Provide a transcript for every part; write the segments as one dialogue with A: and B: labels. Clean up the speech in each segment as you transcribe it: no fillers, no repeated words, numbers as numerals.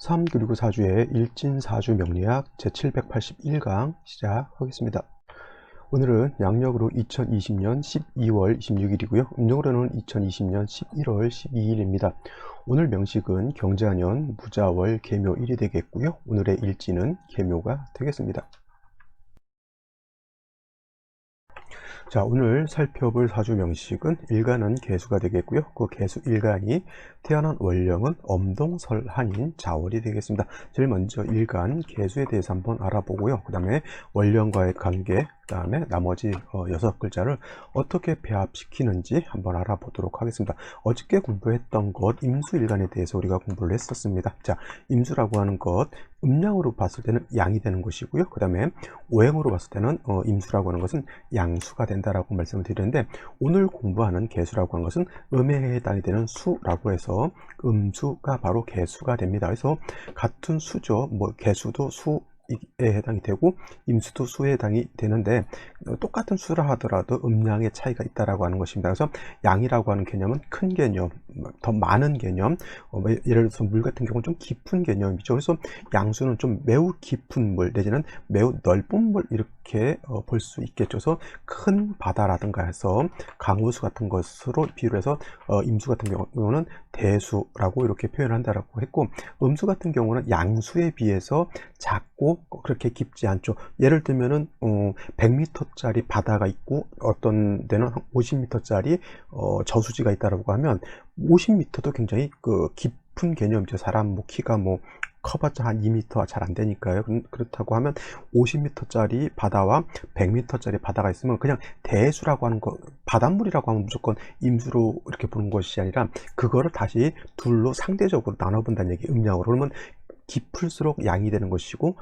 A: 3 그리고 4주의 일진사주 명리학 제781강 시작하겠습니다. 오늘은 양력으로 2020년 12월 26일이고요. 음력으로는 2020년 11월 12일입니다. 오늘 명식은 경자년 무자월 계묘일이 되겠고요. 오늘의 일진은 계묘가 되겠습니다. 자, 오늘 살펴볼 사주 명식은 일간은 계수가 되겠고요. 그 계수 일간이 태어난 원령은 엄동설한인 자월이 되겠습니다. 제일 먼저 일간 계수에 대해서 한번 알아보고요. 그 다음에 원령과의 관계, 그 다음에 나머지 6글자를 어떻게 배합시키는지 한번 알아보도록 하겠습니다. 어저께 공부했던 것 임수일간에 대해서 우리가 공부를 했었습니다. 자, 임수라고 하는 것 음양으로 봤을 때는 양이 되는 것이고요. 그 다음에 오행으로 봤을 때는 임수라고 하는 것은 양수가 된다라고 말씀을 드리는데, 오늘 공부하는 계수라고 하는 것은 음에 해당이 되는 수라고 해서 음수가 바로 계수가 됩니다. 그래서 같은 수죠. 뭐 계수도 수에 해당이 되고 임수도 수에 해당이 되는데, 똑같은 수라 하더라도 음양의 차이가 있다라고 하는 것입니다. 그래서 양이라고 하는 개념은 큰 개념, 더 많은 개념, 예를 들어서 물 같은 경우는 좀 깊은 개념이죠. 그래서 양수는 좀 매우 깊은 물 내지는 매우 넓은 물 이렇게 볼 수 있겠죠. 그래서 큰 바다라든가 해서 강우수 같은 것으로 비유를 해서 임수 같은 경우는 대수라고 이렇게 표현한다라고 했고, 음수 같은 경우는 양수에 비해서 작고 그렇게 깊지 않죠. 예를 들면은 100m짜리 바다가 있고 어떤 데는 50m짜리 저수지가 있다라고 하면 50m도 굉장히 깊은 개념이죠. 사람 키가 커봤자 한 2m 잘 안 되니까요. 그렇다고 하면 50m짜리 바다와 100m짜리 바다가 있으면 그냥 대수라고 하는 거, 바닷물이라고 하면 무조건 임수로 이렇게 보는 것이 아니라 그거를 다시 둘로 상대적으로 나눠본다는 얘기, 음양으로. 그러면 깊을수록 양이 되는 것이고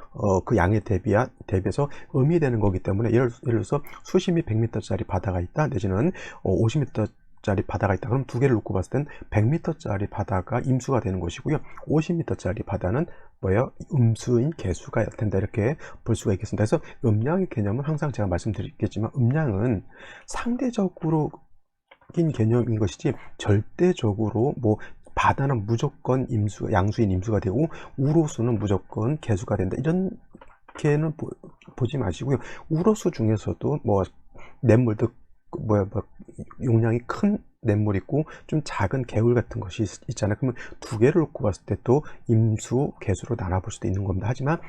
A: 그 양에 대비해서 음이 되는 거기 때문에, 예를 들어서 수심이 100m짜리 바다가 있다 내지는 50m짜리 바다가 있다. 그럼 두 개를 놓고 봤을 땐 100m짜리 바다가 임수가 되는 것이고요. 50m짜리 바다는 음수인 계수가 된다, 이렇게 볼 수가 있겠습니다. 그래서 음양의 개념은 항상 제가 말씀드리겠지만, 음양은 상대적으로 인 개념인 것이지 절대적으로 바다는 무조건 양수인 임수가 되고 우로수는 무조건 계수가 된다, 이렇게는 보지 마시고요. 우로수 중에서도 냇물도 용량이 큰 냇물 있고 좀 작은 개울 같은 것이 있잖아요. 그러면 두 개를 놓고 봤을 때 또 임수, 계수로 나눠볼 수도 있는 겁니다. 하지만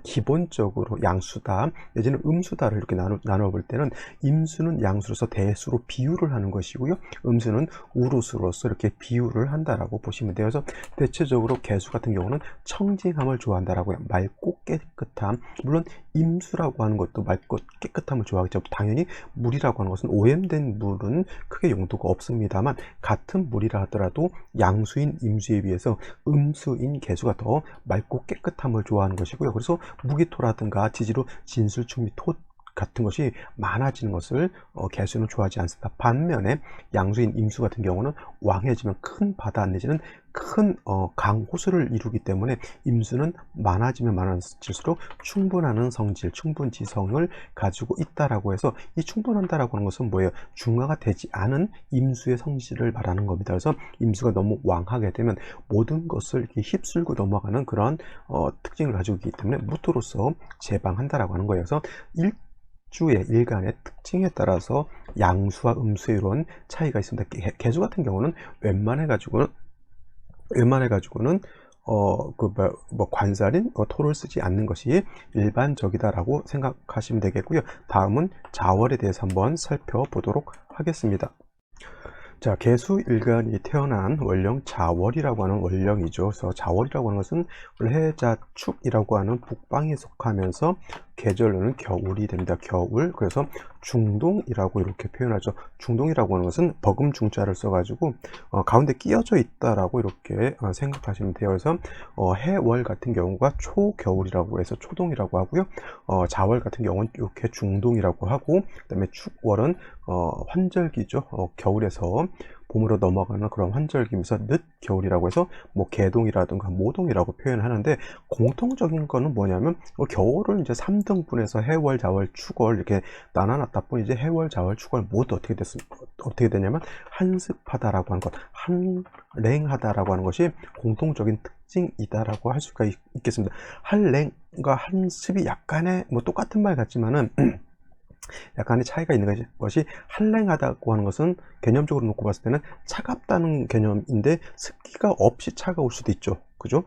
A: 기본적으로 양수다 내지는 음수다를 이렇게 나눠볼 때는 임수는 양수로서 대수로 비유를 하는 것이고요, 음수는 우루수로서 이렇게 비유를 한다라고 보시면 돼요. 그래서 대체적으로 계수 같은 경우는 청징함을 좋아한다라고요. 맑고 깨끗함. 물론 임수라고 하는 것도 맑고 깨끗함을 좋아하겠죠. 당연히 물이라고 하는 것은 오염된 물은 크게 용도가 없습니다만, 같은 물이라 하더라도 양수인 임수에 비해서 음수인 계수가 더 맑고 깨끗함을 좋아하는 것이고요. 그래서 무기토라든가 지지로 진술, 충미, 토 같은 것이 많아지는 것을 계수는 좋아하지 않습니다. 반면에 양수인 임수 같은 경우는 왕해지면 큰 바다 내지는 큰 강, 호수를 이루기 때문에 임수는 많아지면 많아질수록 충분하는 성질, 충분지성을 가지고 있다라고 해서, 이 충분한다라고 하는 것은 뭐예요? 중화가 되지 않은 임수의 성질을 말하는 겁니다. 그래서 임수가 너무 왕하게 되면 모든 것을 이렇게 휩쓸고 넘어가는 그런 특징을 가지고 있기 때문에 무토로서 제방한다라고 하는 거예요. 그래서 주의 일간의 특징에 따라서 양수와 음수의 이런 차이가 있습니다. 계수 같은 경우는 웬만해 가지고는 관살인 토를 쓰지 않는 것이 일반적이다라고 생각하시면 되겠고요. 다음은 자월에 대해서 한번 살펴보도록 하겠습니다. 자, 계수일간이 태어난 원령 자월이라고 하는 원령이죠. 그래서 자월이라고 하는 것은 해자축이라고 하는 북방에 속하면서 계절로는 겨울이 됩니다. 겨울. 그래서 중동이라고 이렇게 표현하죠. 중동이라고 하는 것은 버금중자를 써가지고 가운데 끼어져 있다라고 이렇게 생각하시면 돼요. 그래서 해월 같은 경우가 초겨울이라고 해서 초동이라고 하고요. 자월 같은 경우는 이렇게 중동이라고 하고, 그다음에 축월은 환절기죠. 겨울에서 봄으로 넘어가는 그런 환절기면서 늦겨울이라고 해서 뭐 개동이라든가 모동이라고 표현을 하는데, 공통적인 거는 뭐냐면 겨울을 이제 3등분해서 해월, 자월, 축월 이렇게 나눠놨다 보니 이제 해월, 자월, 축월 모두 어떻게 되냐면 한습하다라고 하는 것, 한랭하다라고 하는 것이 공통적인 특징이다라고 할 수가 있겠습니다. 한랭과 한습이 약간의 뭐 똑같은 말 같지만은 약간의 차이가 있는 것이, 한랭하다고 하는 것은 개념적으로 놓고 봤을 때는 차갑다는 개념인데 습기가 없이 차가울 수도 있죠. 그죠?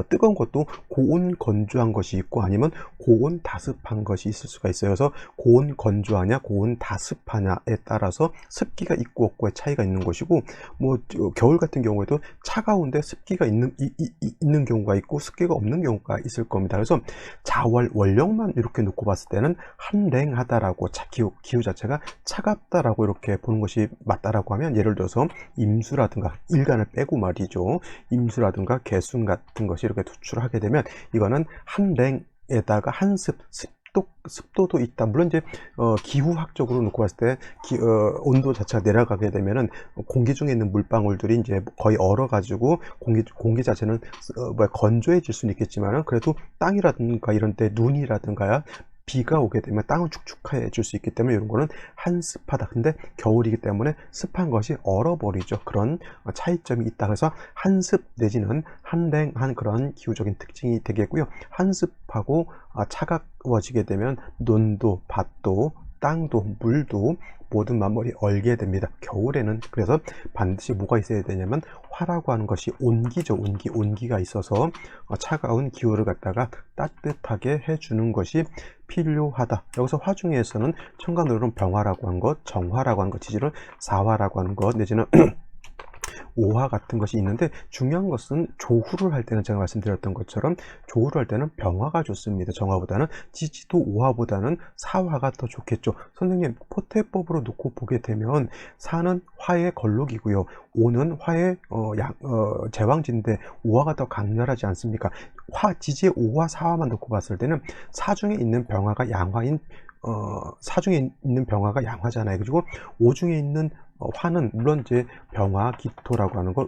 A: 뜨거운 것도 고온 건조한 것이 있고 아니면 고온 다습한 것이 있을 수가 있어요. 그래서 고온 건조하냐 고온 다습하냐에 따라서 습기가 있고 없고의 차이가 있는 것이고, 뭐 겨울 같은 경우에도 차가운데 습기가 있는 경우가 있고 습기가 없는 경우가 있을 겁니다. 그래서 자월 원령만 이렇게 놓고 봤을 때는 한랭하다라고 기후 자체가 차갑다라고 이렇게 보는 것이 맞다라고 하면, 예를 들어서 임수라든가 일간을 빼고 말이죠, 임수라든가 개순 같은 것이 이렇게 투출을 하게 되면 이거는 한랭에다가 습도도 있다. 물론 이제 기후학적으로 놓고 봤을 때 온도 자체가 내려가게 되면은 공기 중에 있는 물방울들이 이제 거의 얼어 가지고 공기 자체는 건조해질 수는 있겠지만은, 그래도 땅이라든가 이런 데 눈이라든가 비가 오게 되면 땅은 축축해질 수 있기 때문에 이런 거는 한습하다. 근데 겨울이기 때문에 습한 것이 얼어버리죠. 그런 차이점이 있다. 그래서 한습 내지는 한랭한 그런 기후적인 특징이 되겠고요. 한습하고 차가워지게 되면 논도, 밭도, 땅도, 물도 모든 만물이 얼게 됩니다. 겨울에는. 그래서 반드시 뭐가 있어야 되냐면 화라고 하는 것이 온기죠. 온기가 있어서 차가운 기후를 갖다가 따뜻하게 해주는 것이 필요하다. 여기서 화 중에서는 첨가노로는 병화라고 하는 것, 정화라고 하는 것, 지지를 사화라고 하는 것, 내지는 오화 같은 것이 있는데, 중요한 것은 조후를 할 때는 제가 말씀드렸던 것처럼 조후를 할 때는 병화가 좋습니다. 정화보다는. 지지도 오화보다는 사화가 더 좋겠죠. 선생님, 포태법으로 놓고 보게 되면 사는 화의 걸록이고요, 오는 화의 제왕지인데 오화가 더 강렬하지 않습니까? 지지의 오화, 사화만 놓고 봤을 때는 사중에 있는 병화가 양화인 사중에 있는 병화가 양화잖아요. 그리고 오중에 있는 화는 물론 이제 병화, 기토라고 하는 걸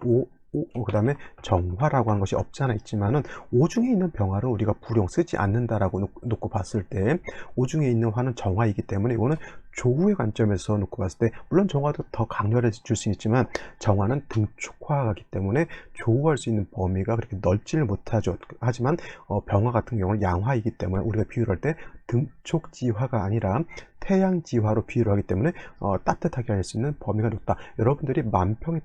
A: 그 다음에 정화라고 하는 것이 없지 않아 있지만은, 오중에 있는 병화를 우리가 불용 쓰지 않는다라고 놓고 봤을 때 오중에 있는 화는 정화이기 때문에 이거는 조후의 관점에서 놓고 봤을 때, 물론 정화도 더 강렬해질 수 있지만 정화는 등촉화하기 때문에 조후할 수 있는 범위가 그렇게 넓지를 못하죠. 하지만 병화 같은 경우는 양화이기 때문에 우리가 비유를 할 때 등촉지화가 아니라 태양지화로 비유를 하기 때문에 따뜻하게 할 수 있는 범위가 높다. 여러분들이 만평의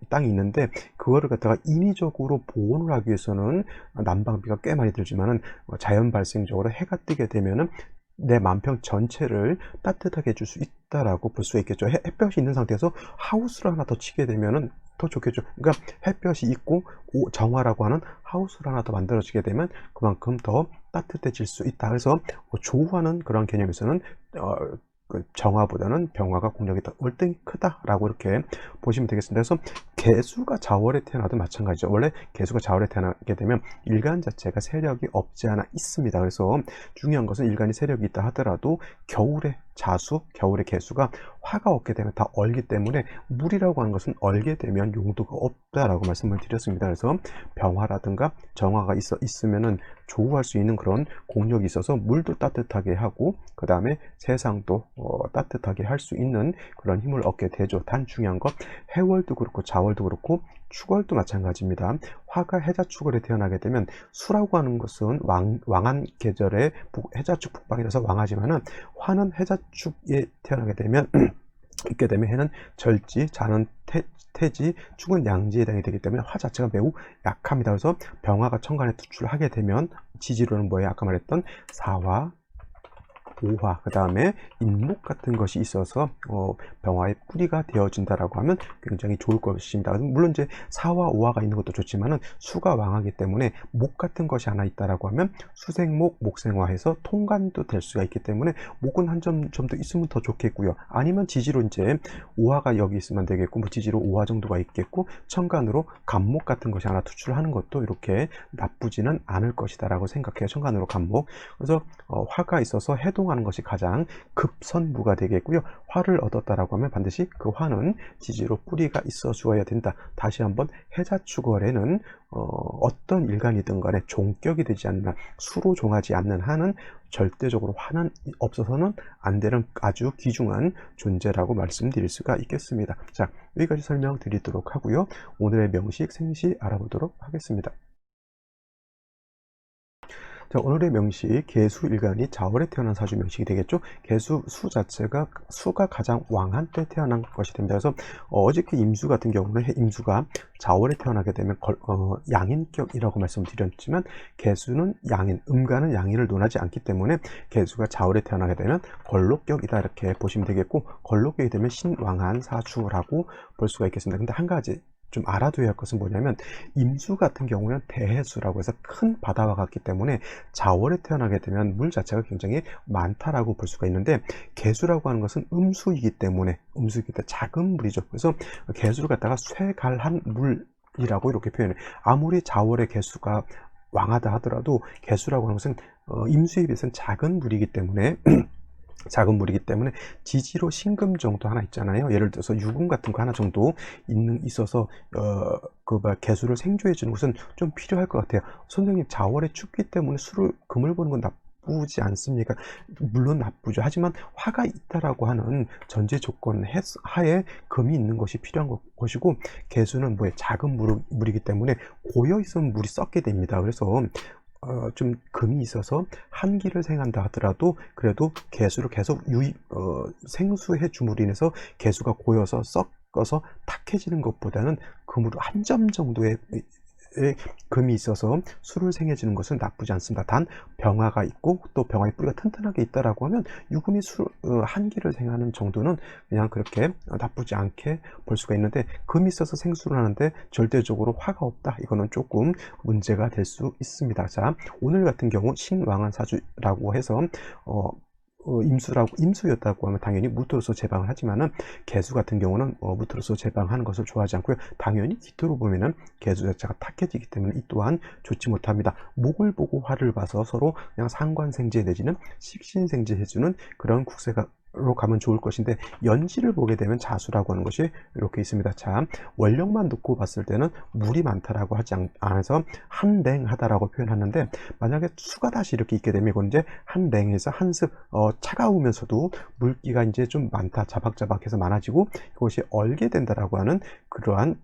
A: 땅이 있는데 그거를 갖다가 인위적으로 보온을 하기 위해서는 난방비가 꽤 많이 들지만은, 자연 발생적으로 해가 뜨게 되면은 내 만평 전체를 따뜻하게 해줄 수 있다라고 볼 수가 있겠죠. 햇볕이 있는 상태에서 하우스를 하나 더 치게 되면은 더 좋겠죠. 그러니까 햇볕이 있고 정화라고 하는 하우스를 하나 더 만들어지게 되면 그만큼 더 따뜻해질 수 있다. 그래서 조후하는 그런 개념에서는 정화보다는 병화가 공력이 더 월등히 크다라고 이렇게 보시면 되겠습니다. 그래서 개수가 자월에 태어나도 마찬가지죠. 원래 개수가 자월에 태어나게 되면 일간 자체가 세력이 없지 않아 있습니다. 그래서 중요한 것은 일간이 세력이 있다 하더라도 겨울에 자수, 겨울에 개수가 화가 없게 되면 다 얼기 때문에, 물이라고 하는 것은 얼게 되면 용도가 없다라고 말씀을 드렸습니다. 그래서 병화라든가 정화가 있으면은 조후할 수 있는 그런 공력이 있어서 물도 따뜻하게 하고 그 다음에 세상도 따뜻하게 할 수 있는 그런 힘을 얻게 되죠. 단 중요한 것, 해월도 그렇고 자월도 그렇고 축월도 마찬가지입니다. 화가 해자축월에 태어나게 되면, 수라고 하는 것은 왕한 계절에 해자축 북방이라서 왕하지만은, 화는 해자축에 태어나게 되면 있게 되면 해는 절지, 자는 태지, 축은 양지에 해당이 되기 때문에 화 자체가 매우 약합니다. 그래서 병화가 천간에 투출을 하게 되면 지지로는 뭐예요? 아까 말했던 사화, 오화, 그 다음에 인목 같은 것이 있어서 병화의 뿌리가 되어진다라고 하면 굉장히 좋을 것입니다. 물론 이제 사화, 오화가 있는 것도 좋지만은 수가 왕하기 때문에 목 같은 것이 하나 있다라고 하면 수생목, 목생화해서 통간도 될 수가 있기 때문에 목은 한 점도 있으면 더 좋겠고요. 아니면 지지로 이제 오화가 여기 있으면 되겠고, 뭐 지지로 오화 정도가 있겠고, 천간으로 간목 같은 것이 하나 투출하는 것도 이렇게 나쁘지는 않을 것이다라고 생각해요. 천간으로 간목. 그래서 화가 있어서 해동 활용하는 것이 가장 급선무가 되겠고요. 화를 얻었다라고 하면 반드시 그 화는 지지로 뿌리가 있어 주어야 된다. 다시 한번 해자축월에는 어떤 일간이든 간에 종격이 되지 않는, 수로 종하지 않는 한은 절대적으로 화는 없어서는 안 되는 아주 귀중한 존재라고 말씀드릴 수가 있겠습니다. 자, 여기까지 설명드리도록 하고요. 오늘의 명식 생시 알아보도록 하겠습니다. 자, 오늘의 명식 개수일간이 자월에 태어난 사주 명식이 되겠죠. 개수 수 자체가 수가 가장 왕한 때 태어난 것이 됩니다. 그래서 어저께 임수 같은 경우는 임수가 자월에 태어나게 되면 양인격이라고 말씀드렸지만 개수는 양인, 음간은 양인을 논하지 않기 때문에 개수가 자월에 태어나게 되면 걸록격이다 이렇게 보시면 되겠고, 걸록격이 되면 신왕한 사주라고 볼 수가 있겠습니다. 근데 한 가지 좀 알아둬야 할 것은 뭐냐면, 임수 같은 경우는 대해수라고 해서 큰 바다와 같기 때문에 자월에 태어나게 되면 물 자체가 굉장히 많다라고 볼 수가 있는데, 개수라고 하는 것은 음수이기 때문에 작은 물이죠. 그래서 개수를 갖다가 쇠갈한 물이라고 이렇게 표현해요. 아무리 자월의 개수가 왕하다 하더라도 개수라고 하는 것은 임수에 비해서는 작은 물이기 때문에 작은 물이기 때문에 지지로 신금 정도 하나 있잖아요. 예를 들어서 유금 같은 거 하나 정도 있어서 개수를 생조해 주는 것은 좀 필요할 것 같아요. 선생님, 자월에 춥기 때문에 금을 보는 건 나쁘지 않습니까? 물론 나쁘죠. 하지만 화가 있다라고 하는 전제 조건 하에 금이 있는 것이 필요한 것이고, 개수는 작은 물이기 때문에 고여 있으면 물이 썩게 됩니다. 그래서 좀 금이 있어서 한기를 생한다 하더라도 그래도 개수를 계속 생수해 줌으로 인해서 개수가 고여서 썩어서 탁해지는 것보다는 금으로 한 점 정도의 금이 있어서 술을 생해주는 것은 나쁘지 않습니다. 단 병화가 있고 또 병화의 뿌리가 튼튼하게 있다라고 하면 유금이 한기를 생하는 정도는 그냥 그렇게 나쁘지 않게 볼 수가 있는데, 금이 있어서 생수를 하는데 절대적으로 화가 없다, 이거는 조금 문제가 될 수 있습니다. 자, 오늘 같은 경우 신왕한 사주라고 해서 임수였다고 하면 당연히 무토로서 제방을 하지만은, 개수 같은 경우는 무토로서 제방하는 것을 좋아하지 않고요. 당연히 기토로 보면은 개수 자체가 탁해지기 때문에 이 또한 좋지 못합니다. 목을 보고 화를 봐서 서로 그냥 상관생제 내지는 식신생제 해주는 그런 국세로 가면 좋을 것인데, 연지를 보게 되면 자수라고 하는 것이 이렇게 있습니다. 자, 원령만 놓고 봤을 때는 물이 많다라고 하지 않아서 한랭하다라고 표현하는데, 만약에 수가 다시 이렇게 있게 되면 이건 이제 한랭에서 한습, 차가우면서도 물기가 이제 좀 많다, 자박자박해서 많아지고 이것이 얼게 된다라고 하는 그러한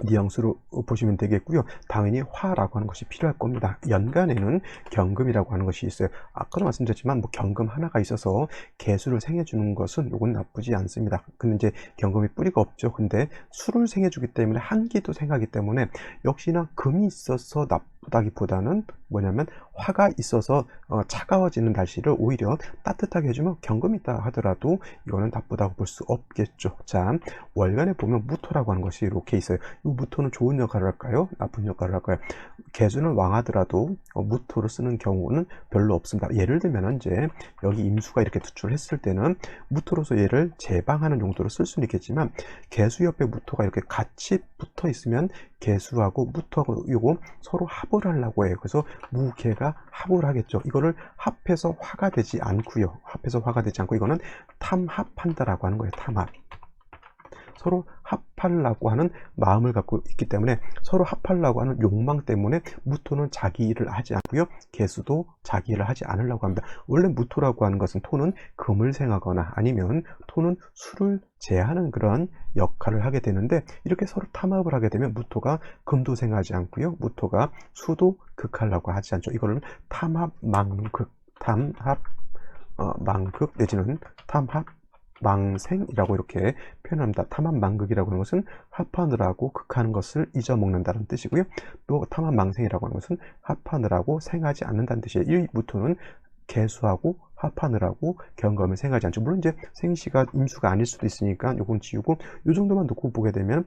A: 뉘앙스로 보시면 되겠고요. 당연히 화라고 하는 것이 필요할 겁니다. 연간에는 경금이라고 하는 것이 있어요. 아까도 말씀드렸지만 경금 하나가 있어서 개수를 생해주는 것은 이건 나쁘지 않습니다. 근데 이제 경금이 뿌리가 없죠. 근데 수를 생해주기 때문에 한기도 생하기 때문에 역시나 금이 있어서 나쁘다기보다는 뭐냐면 화가 있어서 차가워지는 날씨를 오히려 따뜻하게 해주면 경금이 있다 하더라도 이거는 나쁘다고 볼 수 없겠죠. 자, 월간에 보면 무토라고 하는 것이 이렇게 있어요. 이 무토는 좋은 역할을 할까요? 나쁜 역할을 할까요? 개수는 왕하더라도 무토를 쓰는 경우는 별로 없습니다. 예를 들면 이제 여기 임수가 이렇게 투출했을 때는 무토로서 얘를 제방하는 용도로 쓸 수는 있겠지만, 개수 옆에 무토가 이렇게 같이 붙어 있으면 개수하고 무토하고 이거 서로 합을 하려고 해요. 그래서 무개가 합을 하겠죠. 이거를 합해서 화가 되지 않고요. 이거는 탐합한다라고 하는 거예요. 탐합. 서로 합하려고 하는 마음을 갖고 있기 때문에, 서로 합하려고 하는 욕망 때문에 무토는 자기 일을 하지 않고요. 개수도 자기 일을 하지 않으려고 합니다. 원래 무토라고 하는 것은 토는 금을 생하거나 아니면 토는 수를 제하는 그런 역할을 하게 되는데, 이렇게 서로 탐합을 하게 되면 무토가 금도 생하지 않고요. 무토가 수도 극하려고 하지 않죠. 이거를 탐합망극, 망극 내지는 탐합 망생이라고 이렇게 표현합니다. 탐합망극이라고 하는 것은 합하느라고 극하는 것을 잊어먹는다는 뜻이고요. 또 탐합망생이라고 하는 것은 합하느라고 생하지 않는다는 뜻이에요. 이 무토는 개수하고 합하느라고 경금을 생하지 않죠. 물론 이제 생시가 임수가 아닐 수도 있으니까 요건 지우고 요 정도만 놓고 보게 되면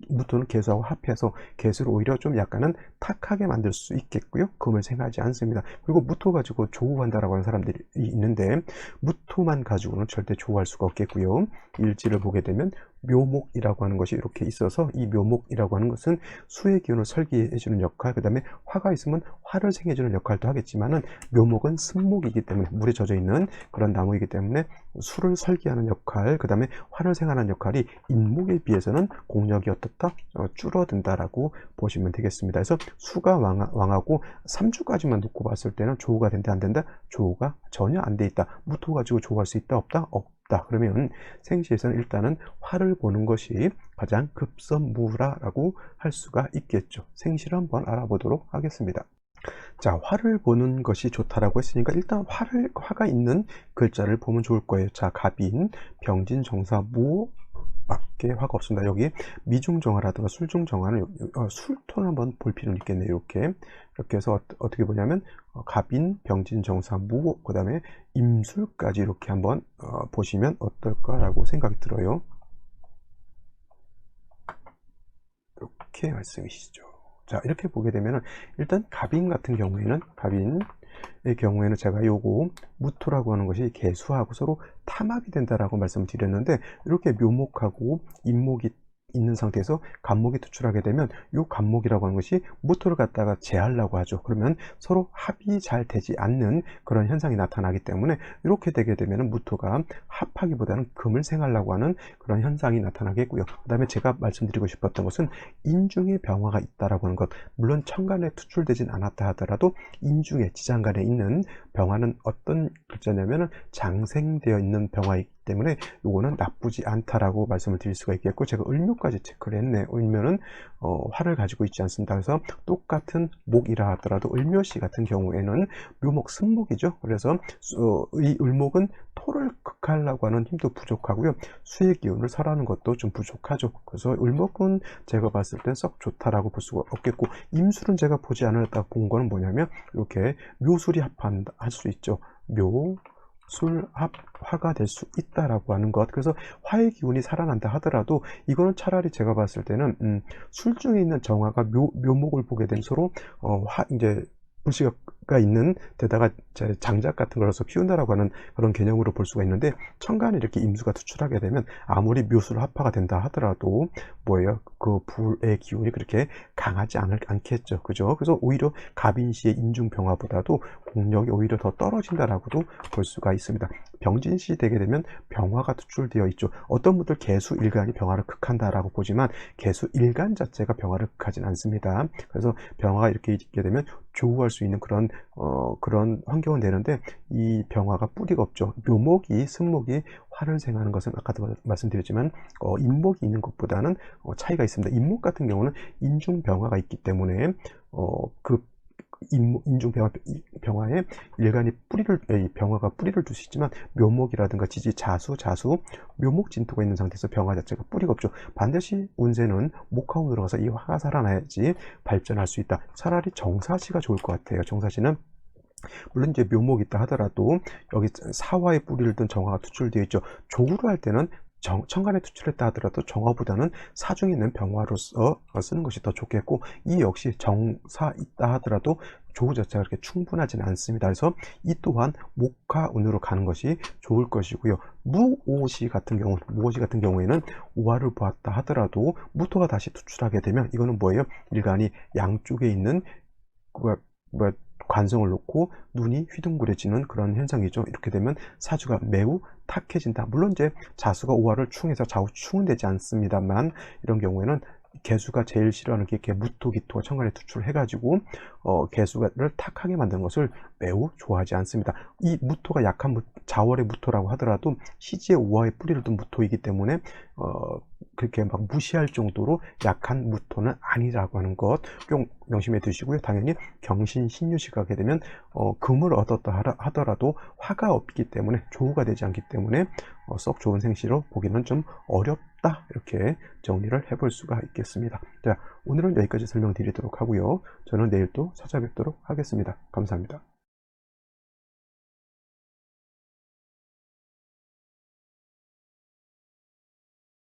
A: 무토는 개수하고 합해서 개수를 오히려 좀 약간은 탁하게 만들 수 있겠고요. 금을 생하지 않습니다. 그리고 무토 가지고 조우한다라고 하는 사람들이 있는데, 무토만 가지고는 절대 조우할 수가 없겠고요. 일지를 보게 되면 묘목이라고 하는 것이 이렇게 있어서 이 묘목이라고 하는 것은 수의 기운을 설계해 주는 역할, 그 다음에 화가 있으면 화를 생해 주는 역할도 하겠지만은 묘목은 습목이기 때문에 물에 젖어 있는 그런 나무이기 때문에 수를 설계하는 역할, 그 다음에 화를 생하는 역할이 인목에 비해서는 공력이 어떻다? 줄어든다라고 보시면 되겠습니다. 그래서 수가 왕하고 3주까지만 놓고 봤을 때는 조우가 된다 안 된다? 조우가 전혀 안 돼 있다. 무토 가지고 조우할 수 있다 없다? 없다. 그러면 생시에서는 일단은 화를 보는 것이 가장 급선무라고 할 수가 있겠죠. 생시를 한번 알아보도록 하겠습니다. 자, 화를 보는 것이 좋다라고 했으니까 일단 화가 있는 글자를 보면 좋을 거예요. 자, 갑인, 병진, 정사, 무 밖에 화가 없습니다. 여기 미중정화라든가 술중정화는 술톤 한번 볼 필요는 있겠네요. 이렇게 해서 어떻게 보냐면 갑인, 병진, 정사, 무, 그 다음에 임술까지 이렇게 한번 보시면 어떨까라고 생각이 들어요. 이렇게 말씀이시죠. 자, 이렇게 보게 되면 일단 갑인 같은 경우에는 제가 요거 무토라고 하는 것이 개수하고 서로 탐합이 된다라고 말씀을 드렸는데, 이렇게 묘목하고 인목이 있는 상태에서 간목이 투출하게 되면 이 간목이라고 하는 것이 무토를 갖다가 제하려고 하죠. 그러면 서로 합이 잘 되지 않는 그런 현상이 나타나기 때문에 이렇게 되게 되면 무토가 합하기보다는 금을 생하려고 하는 그런 현상이 나타나겠고요. 그 다음에 제가 말씀드리고 싶었던 것은 인중에 병화가 있다라고 하는 것, 물론 천간에 투출되진 않았다 하더라도 인중에 지장간에 있는 병화는 어떤 글자냐면은 장생되어 있는 병화이기 때문에 요거는 나쁘지 않다라고 말씀을 드릴 수가 있겠고, 제가 을묘까지 체크를 했네. 을묘는 화를 가지고 있지 않습니다. 그래서 똑같은 목이라 하더라도 을묘시 같은 경우에는 묘목 승목이죠. 그래서 이 을목은 토를 극하려고 하는 힘도 부족하고요, 수의 기운을 설하는 것도 좀 부족하죠. 그래서 을목은 제가 봤을 땐 썩 좋다라고 볼 수가 없겠고, 임술은 제가 보지 않았다 본 거는 뭐냐면 이렇게 묘술이 합한다 할 수 있죠. 화가 될 수 있다라고 하는 것. 그래서 화의 기운이 살아난다 하더라도 이거는 차라리 제가 봤을 때는 술중에 있는 정화가 묘목을 보게 되면 서로 이제 불씨가 있는 데다가 장작 같은 걸로서 피운다라고 하는 그런 개념으로 볼 수가 있는데, 천간에 이렇게 임수가 투출하게 되면 아무리 묘술 합화가 된다 하더라도 뭐예요? 그 불의 기운이 그렇게 강하지 않겠죠. 그죠? 그래서 오히려 갑인시의 인중병화보다도 공력이 오히려 더 떨어진다라고도 볼 수가 있습니다. 병진시 되게 되면 병화가 투출되어 있죠. 어떤 분들 개수일간이 병화를 극한다라고 보지만 개수일간 자체가 병화를 극하진 않습니다. 그래서 병화가 이렇게 있게 되면 조우할 수 있는 그런 환경은 되는데, 이 병화가 뿌리가 없죠. 묘목이 승목이 화를 생하는 것은 아까도 말씀드렸지만 인목이 있는 것보다는 차이가 있습니다. 인목 같은 경우는 인중병화가 있기 때문에 그 인중병화에 일간이 병화가 뿌리를 둘 수 있지만, 묘목이라든가 지지, 자수, 묘목 진토가 있는 상태에서 병화 자체가 뿌리가 없죠. 반드시 운세는 목화운으로 들어가서 이 화가 살아나야지 발전할 수 있다. 차라리 정사시가 좋을 것 같아요. 정사시는 물론 이제 묘목이 있다 하더라도 여기 사화의 뿌리를 든 정화가 투출되어 있죠. 조구를 할 때는 천간에 투출했다 하더라도 정화보다는 사중에 있는 병화로서 쓰는 것이 더 좋겠고, 이 역시 정사 있다 하더라도 조우 자체가 그렇게 충분하지는 않습니다. 그래서 이 또한 목화운으로 가는 것이 좋을 것이고요. 무오시 같은 경우에는 오화를 보았다 하더라도 무토가 다시 투출하게 되면 이거는 뭐예요? 일간이 양쪽에 있는 관성을 놓고 눈이 휘둥그레지는 그런 현상이죠. 이렇게 되면 사주가 매우 탁해진다. 물론 이제 자수가 오화를 충해서 좌우충은 되지 않습니다만, 이런 경우에는 개수가 제일 싫어하는 게 무토, 기토가 천간에 투출해가지고 개수를 탁하게 만드는 것을 매우 좋아하지 않습니다. 이 무토가 약한 자월의 무토라고 하더라도 시지의 오화의 뿌리를 둔 무토이기 때문에 그렇게 막 무시할 정도로 약한 무토는 아니라고 하는 것 꼭 명심해 두시고요. 당연히 경신 신유시 가게 되면 금을 얻었다 하더라도 화가 없기 때문에 조우가 되지 않기 때문에 썩 좋은 생시로 보기는 좀 어렵다, 이렇게 정리를 해볼 수가 있겠습니다. 자, 오늘은 여기까지 설명드리도록 하고요. 저는 내일 또 찾아뵙도록 하겠습니다. 감사합니다.